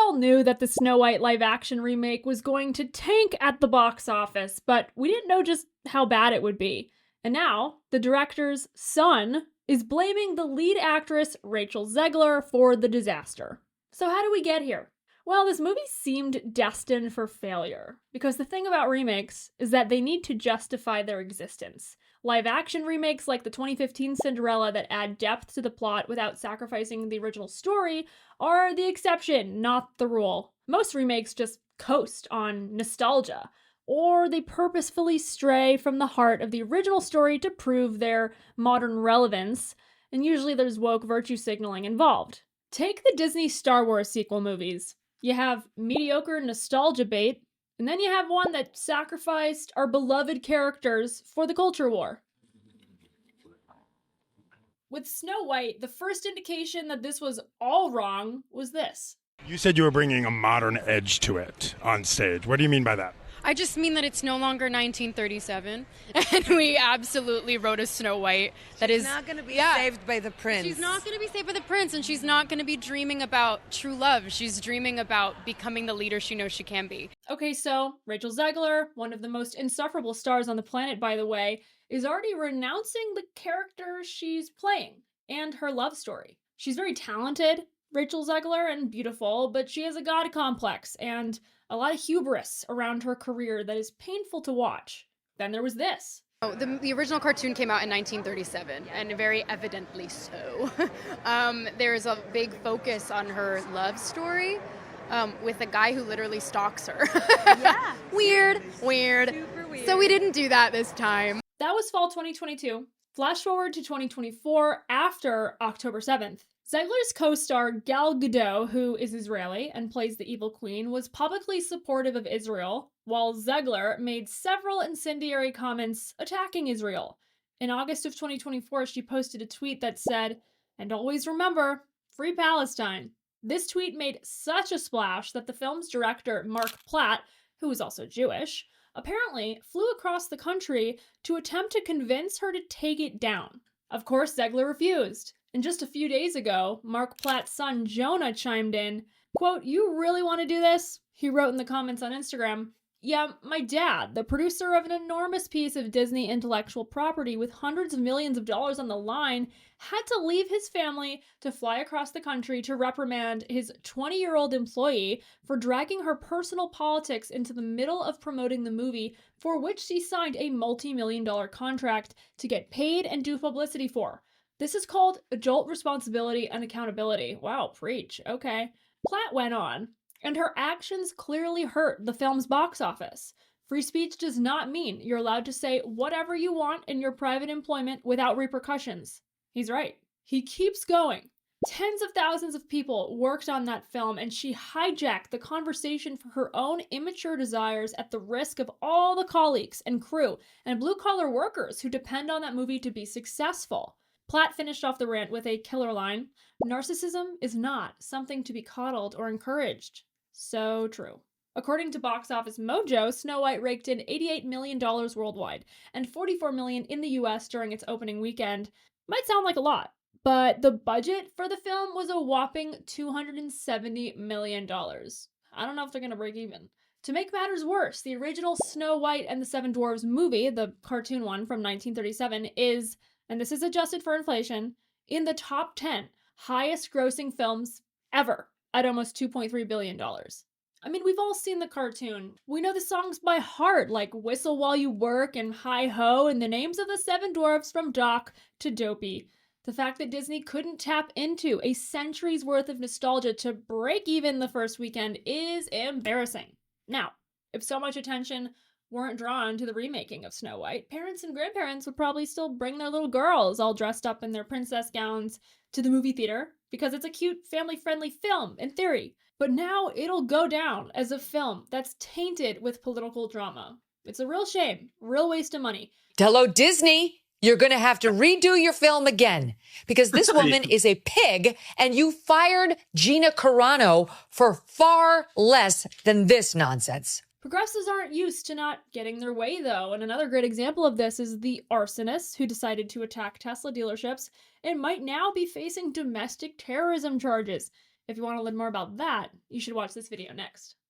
all knew that the Snow White live-action remake was going to tank at the box office, but we didn't know just how bad it would be. And now, the director's son is blaming the lead actress Rachel Zegler for the disaster. So how do we get here? Well, this movie seemed destined for failure, because the thing about remakes is that they need to justify their existence. Live-action remakes like the 2015 Cinderella that add depth to the plot without sacrificing the original story are the exception, not the rule. Most remakes just coast on nostalgia, or they purposefully stray from the heart of the original story to prove their modern relevance, and usually there's woke virtue signaling involved. Take the Disney Star Wars sequel movies. You have mediocre nostalgia bait, and then you have one that sacrificed our beloved characters for the culture war. With Snow White, the first indication that this was all wrong was this. You said you were bringing a modern edge to it on stage. What do you mean by that? I just mean that it's no longer 1937, and we absolutely wrote a Snow White that is... She's not going to be saved by the prince. She's not going to be saved by the prince, and she's not going to be dreaming about true love. She's dreaming about becoming the leader she knows she can be. Okay, so Rachel Zegler, one of the most insufferable stars on the planet, by the way, is already renouncing the character she's playing and her love story. She's very talented, Rachel Zegler, and beautiful, but she has a god complex and a lot of hubris around her career that is painful to watch. Then there was this. Oh, the original cartoon came out in 1937, and very evidently so. There's a big focus on her love story with a guy who literally stalks her. Yeah. Weird. Super weird. So we didn't do that this time. That was fall 2022. Flash forward to 2024 after October 7th. Zegler's co-star Gal Gadot, who is Israeli and plays the evil queen, was publicly supportive of Israel, while Zegler made several incendiary comments attacking Israel. In August of 2024, she posted a tweet that said, "And always remember, free Palestine." This tweet made such a splash that the film's director, Mark Platt, who is also Jewish, apparently flew across the country to attempt to convince her to take it down. Of course, Zegler refused. And just a few days ago, Mark Platt's son Jonah chimed in, quote, "You really want to do this?" He wrote in the comments on Instagram, "Yeah, my dad, the producer of an enormous piece of Disney intellectual property with hundreds of millions of dollars on the line, had to leave his family to fly across the country to reprimand his 20-year-old employee for dragging her personal politics into the middle of promoting the movie for which she signed a multi-million-dollar contract to get paid and do publicity for. This is called adult responsibility and accountability." Wow, preach. Okay. Platt went on, and her actions clearly hurt the film's box office. Free speech does not mean you're allowed to say whatever you want in your private employment without repercussions. He's right. He keeps going. Tens of thousands of people worked on that film, and she hijacked the conversation for her own immature desires at the risk of all the colleagues and crew and blue-collar workers who depend on that movie to be successful. Platt finished off the rant with a killer line, "Narcissism is not something to be coddled or encouraged." So true. According to Box Office Mojo, Snow White raked in $88 million worldwide and $44 million in the US during its opening weekend. Might sound like a lot, but the budget for the film was a whopping $270 million. I don't know if they're going to break even. To make matters worse, the original Snow White and the Seven Dwarfs movie, the cartoon one from 1937, is, and this is adjusted for inflation, in the top 10 highest grossing films ever at almost $2.3 billion. I mean, we've all seen the cartoon. We know the songs by heart, like Whistle While You Work and Hi Ho, and the names of the seven dwarfs from Doc to Dopey. The fact that Disney couldn't tap into a century's worth of nostalgia to break even the first weekend is embarrassing. Now, if so much attention weren't drawn to the remaking of Snow White, parents and grandparents would probably still bring their little girls all dressed up in their princess gowns to the movie theater because it's a cute, family-friendly film, in theory. But now it'll go down as a film that's tainted with political drama. It's a real shame, real waste of money. Hello, Disney. You're going to have to redo your film again because this woman is a pig and you fired Gina Carano for far less than this nonsense. Progressives aren't used to not getting their way, though, and another great example of this is the arsonist who decided to attack Tesla dealerships and might now be facing domestic terrorism charges. If you want to learn more about that, you should watch this video next.